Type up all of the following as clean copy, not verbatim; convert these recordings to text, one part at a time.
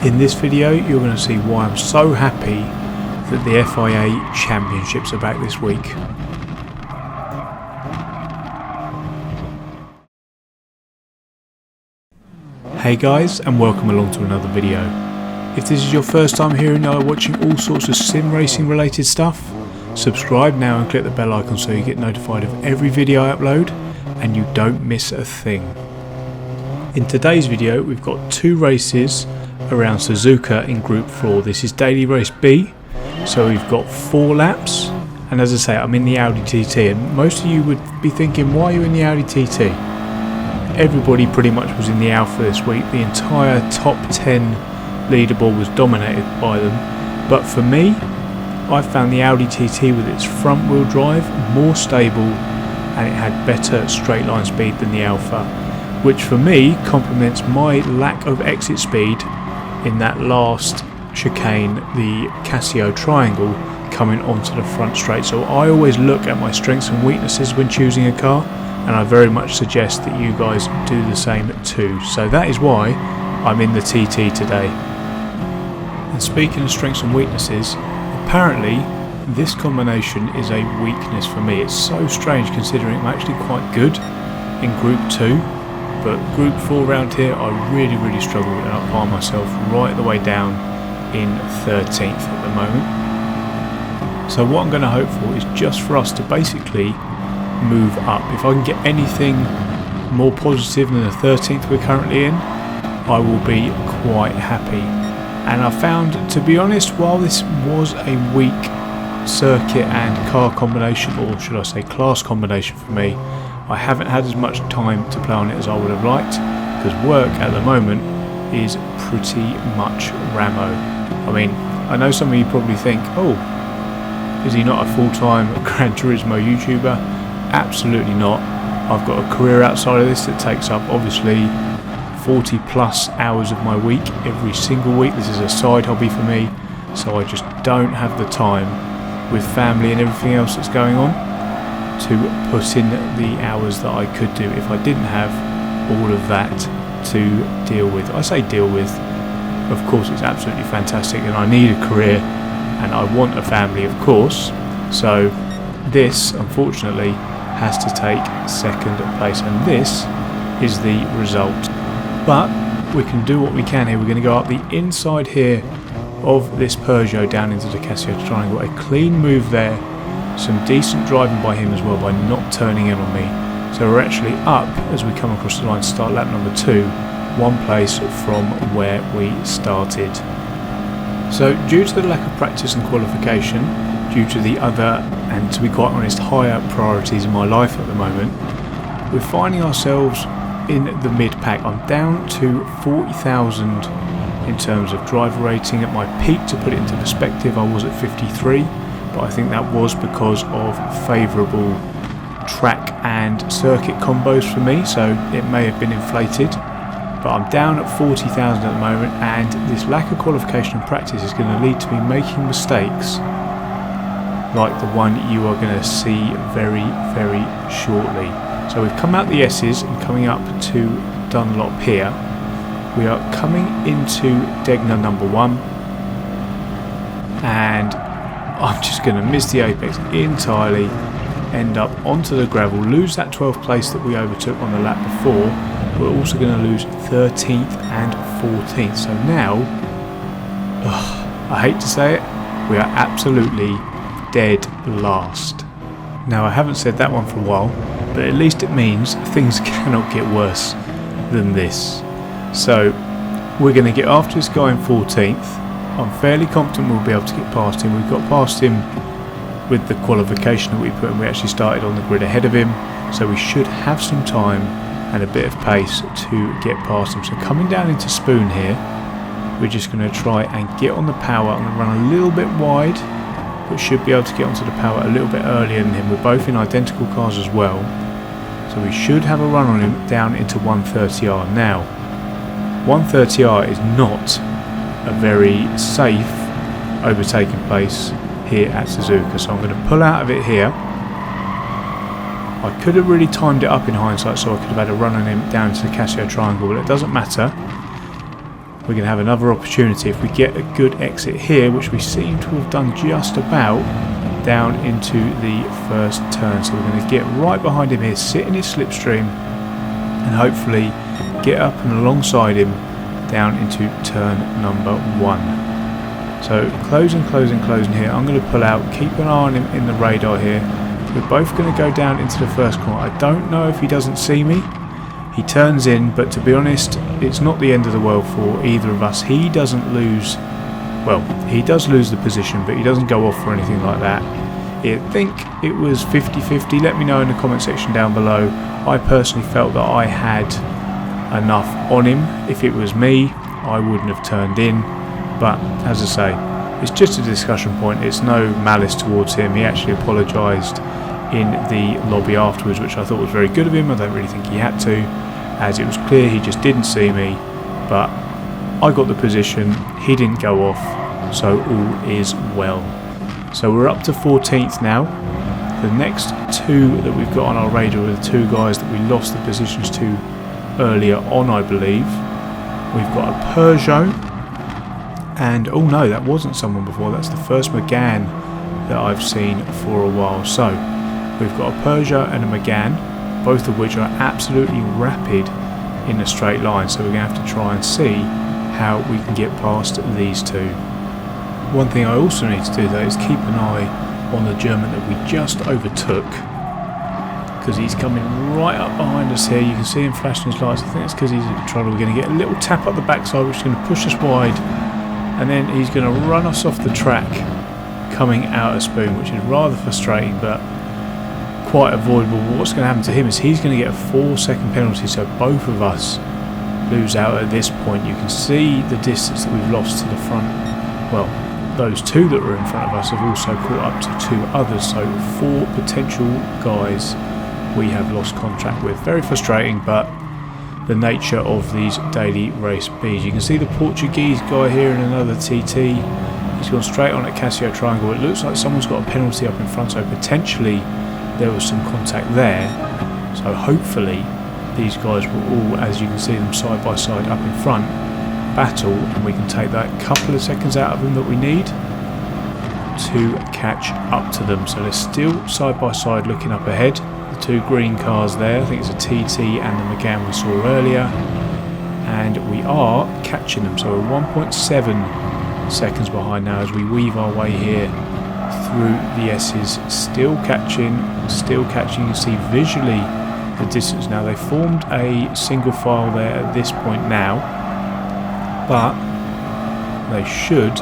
In this video you're going to see why I'm so happy that the FIA Championships are back this week. Hey guys, and welcome along to another video. If this is your first time here and you are watching all sorts of sim racing related stuff, subscribe now and click the bell icon so you get notified of every video I upload and you don't miss a thing. In today's video we've got two races around Suzuka in Group 4. This is daily race B, so we've got 4 laps, and as I say, I'm in the Audi TT, and most of you would be thinking, why are you in the Audi TT? Everybody pretty much was in the Alpha this week. The entire top 10 leaderboard was dominated by them, but for me, I found the Audi TT with its front wheel drive more stable and it had better straight line speed than the Alpha, which for me complements my lack of exit speed in that last chicane, the Casio triangle, coming onto the front straight. So I always look at my strengths and weaknesses when choosing a car, and I very much suggest that you guys do the same too. So that is why I'm in the TT today. And speaking of strengths and weaknesses, apparently this combination is a weakness for me. It's so strange considering I'm actually quite good in Group 2, but Group 4 round here I really struggle, and I find myself right the way down in 13th at the moment. So what I'm going to hope for is just for us to basically move up. If I can get anything more positive than the 13th we're currently in, I will be quite happy. And I found, to be honest, while this was a weak circuit and car combination, or should I say class combination for me, I haven't had as much time to play on it as I would have liked, because work at the moment is pretty much ramo. I mean, I know some of you probably think, oh, is he not a full-time Gran Turismo YouTuber? Absolutely not. I've got a career outside of this that takes up obviously 40 plus hours of my week every single week. This is a side hobby for me, so I just don't have the time with family and everything else that's going on to put in the hours that I could do if I didn't have all of that to deal with. I say deal with, of course it's absolutely fantastic and I need a career and I want a family, of course, so this unfortunately has to take second place, and this is the result. But we can do what we can here. We're going to go up the inside here of this Peugeot down into the Casio triangle. A clean move there, some decent driving by him as well by not turning in on me. So we're actually up as we come across the line to start lap number 2, one place from where we started. So due to the lack of practice and qualification, due to the other, and to be quite honest, higher priorities in my life at the moment, we're finding ourselves in the mid-pack. I'm down to 40,000 in terms of driver rating. At my peak, to put it into perspective, I was at 53, but I think that was because of favourable track and circuit combos for me, so it may have been inflated. But I'm down at 40,000 at the moment, and this lack of qualification and practice is going to lead to me making mistakes like the one you are going to see very shortly. So we've come out the S's and coming up to Dunlop here. We are coming into Degner number 1, and I'm just going to miss the apex entirely, end up onto the gravel, lose that 12th place that we overtook on the lap before. We're also going to lose 13th and 14th. So now, I hate to say it, we are absolutely dead last. Now I haven't said that one for a while, but at least it means things cannot get worse than this. So we're going to get after this guy in 14th. I'm fairly confident we'll be able to get past him. We've got past him with the qualification that we put in. We actually started on the grid ahead of him, so we should have some time and a bit of pace to get past him. So coming down into Spoon here, we're just going to try and get on the power. I'm going to run a little bit wide, but should be able to get onto the power a little bit earlier than him. We're both in identical cars as well, so we should have a run on him down into 130R. Now 130R is not a very safe overtaking place here at Suzuka, so I'm going to pull out of it here. I could have really timed it up in hindsight, so I could have had a run on him down to the Casio triangle, but it doesn't matter. we're going to have another opportunity if we get a good exit here, which we seem to have done just about, down into the first turn. So we're going to get right behind him here, sit in his slipstream, and hopefully get up and alongside him down into turn number 1. So closing here. I'm going to pull out, keep an eye on him in the radar here. We're both going to go down into the first corner. I don't know if he doesn't see me. He turns in, but to be honest, it's not the end of the world for either of us. He doesn't lose, well, he does lose the position, but he doesn't go off or anything like that. I think it was 50-50. Let me know in the comment section down below. I personally felt that I had enough on him. If it was me, I wouldn't have turned in. But as I say, it's just a discussion point. It's no malice towards him. He actually apologised in the lobby afterwards, which I thought was very good of him. I don't really think he had to, as it was clear he just didn't see me. But I got the position, he didn't go off, so all is well. So we're up to 14th now. The next two that we've got on our radar are the two guys that we lost the positions to earlier on, I believe. We've got a Peugeot, and oh no, that wasn't someone before. That's the first Megane that I've seen for a while. So we've got a Peugeot and a Megane, both of which are absolutely rapid in a straight line. So we're going to have to try and see how we can get past these two. One thing I also need to do though is keep an eye on the German that we just overtook, because he's coming right up behind us here. You can see him flashing his lights. I think it's because he's in trouble. We're going to get a little tap up the backside, which is going to push us wide, and then he's going to run us off the track coming out of Spoon, which is rather frustrating but quite avoidable. What's going to happen to him is he's going to get a 4-second penalty, so both of us lose out at this point. You can see the distance that we've lost to the front. Well, those two that were in front of us have also caught up to 2 others, so 4 potential guys we have lost contact with. Very frustrating, but the nature of these daily race Bs. You can see the Portuguese guy here in another TT. He's gone straight on at Casio Triangle. It looks like someone's got a penalty up in front, so potentially there was some contact there. So hopefully these guys will all, as you can see them side by side up in front, battle, and we can take that couple of seconds out of them that we need to catch up to them. So they're still side by side looking up ahead. The 2 green cars there, I think it's a TT and the Megane we saw earlier, and we are catching them. So we're 1.7 seconds behind now as we weave our way here through the S's. Still catching. You can see visually the distance now. They formed a single file there at this point now, but they should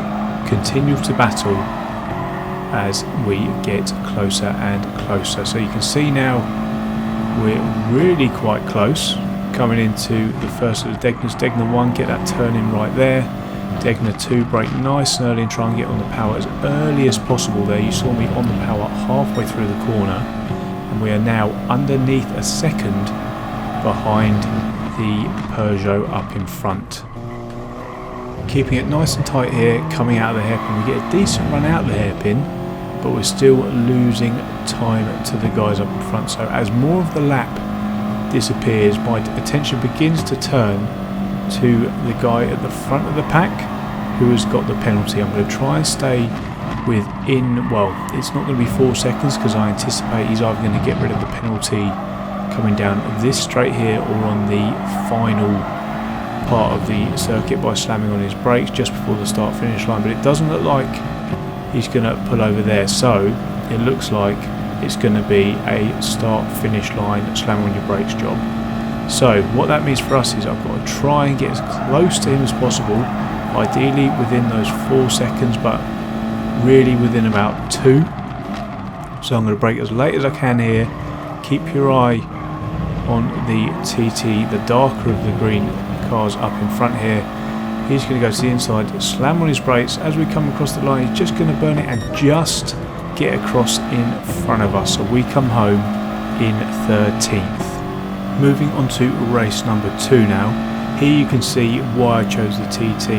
continue to battle as we get closer and closer. So you can see now we're really quite close, coming into the first of the Degnas. Degna 1, get that turn in right there. Degna 2, brake nice and early and try and get on the power as early as possible there. You saw me on the power halfway through the corner, and we are now underneath a second behind the Peugeot up in front. Keeping it nice and tight here, coming out of the hairpin. We get a decent run out of the hairpin, but we're still losing time to the guys up in front. So as more of the lap disappears, my attention begins to turn to the guy at the front of the pack who has got the penalty. I'm going to try and stay within, well, it's not going to be 4 seconds because I anticipate he's either going to get rid of the penalty coming down this straight here or on the final part of the circuit by slamming on his brakes just before the start finish line. But it doesn't look like he's going to pull over there, so it looks like it's going to be a start finish line slam on your brakes job. So what that means for us is I've got to try and get as close to him as possible, ideally within those 4 seconds, but really within about 2. So I'm going to brake as late as I can here. Keep your eye on the TT, the darker of the green cars up in front here. He's going to go to the inside, slam on his brakes. As we come across the line, he's just going to burn it and just get across in front of us. So we come home in 13th. Moving on to race number 2 now. Here you can see why I chose the TT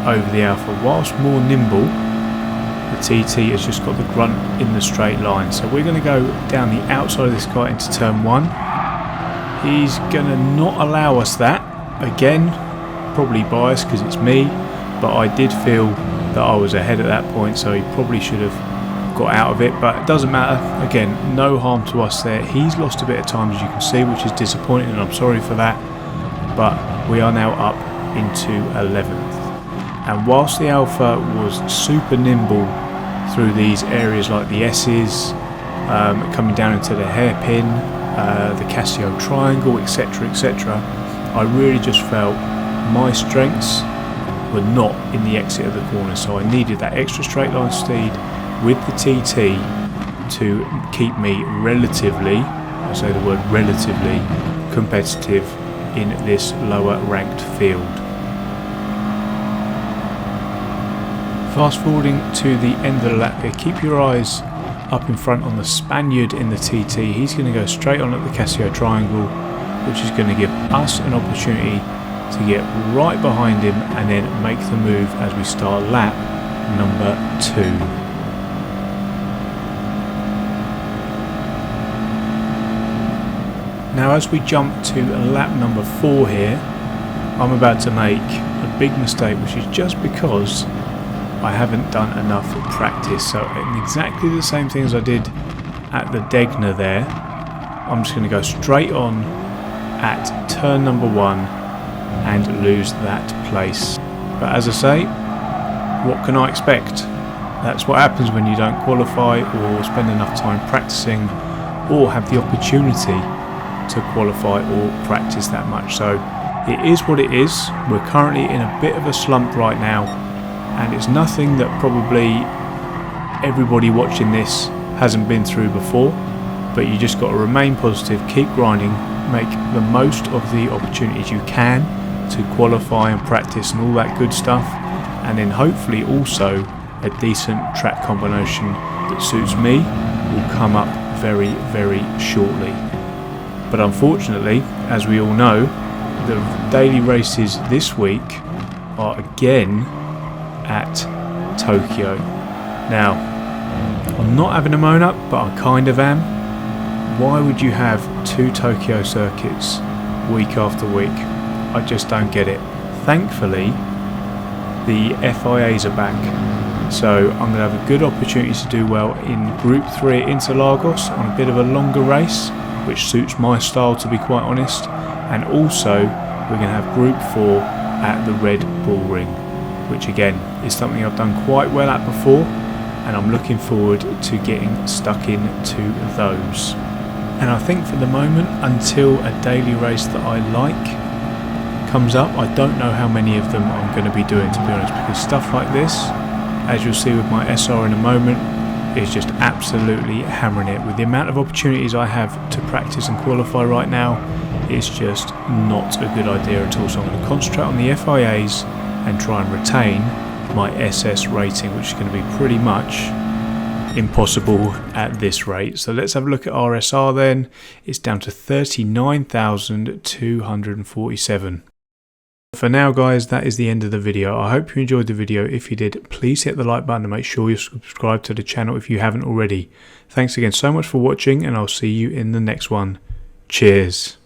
over the Alpha. Whilst more nimble, the TT has just got the grunt in the straight line. So we're going to go down the outside of this guy into turn 1. He's going to not allow us that. Again, probably biased because it's me, but I did feel that I was ahead at that point, so he probably should have got out of it, but it doesn't matter. Again, no harm to us there. He's lost a bit of time, as you can see, which is disappointing, and I'm sorry for that, but we are now up into 11th. And whilst the Alpha was super nimble through these areas like the S's, coming down into the hairpin, the Casio triangle, etc, etc, I really just felt my strengths were not in the exit of the corner, so I needed that extra straight line speed with the TT to keep me relatively, I say the word relatively, competitive in this lower ranked field. Fast forwarding to the end of the lap here, keep your eyes up in front on the Spaniard in the TT. He's going to go straight on at the Casio triangle, which is going to give us an opportunity to get right behind him and then make the move as we start lap number 2. Now as we jump to lap number 4 here, I'm about to make a big mistake, which is just because I haven't done enough practice. So in exactly the same thing as I did at the Degner there, I'm just going to go straight on at turn number 1 and lose that place. But as I say, what can I expect? That's what happens when you don't qualify or spend enough time practicing or have the opportunity to qualify or practice that much. So it is what it is. We're currently in a bit of a slump right now, and it's nothing that probably everybody watching this hasn't been through before, but you just got to remain positive, keep grinding, make the most of the opportunities you can to qualify and practice and all that good stuff, and then hopefully also a decent track combination that suits me will come up very, very shortly. But unfortunately, as we all know, the daily races this week are again at Tokyo. Now, I'm not having a moan up, but I kind of am. Why would you have 2 Tokyo circuits week after week? I just don't get it. Thankfully, the FIAs are back, so I'm going to have a good opportunity to do well in Group 3 at Interlagos on a bit of a longer race, which suits my style, to be quite honest. And also we're going to have Group 4 at the Red Bull Ring, which again is something I've done quite well at before, and I'm looking forward to getting stuck into those. And I think for the moment, until a daily race that I like comes up, I don't know how many of them I'm going to be doing, to be honest, because stuff like this, as you'll see with my SR in a moment, is just absolutely hammering it. With the amount of opportunities I have to practice and qualify right now, it's just not a good idea at all. So I'm going to concentrate on the FIAs and try and retain my SS rating, which is going to be pretty much impossible at this rate. So let's have a look at RSR then. It's down to 39,247. For now guys, that is the end of the video. I hope you enjoyed the video. If you did, please hit the like button and make sure you're subscribed to the channel if you haven't already. Thanks again so much for watching, and I'll see you in the next one. Cheers.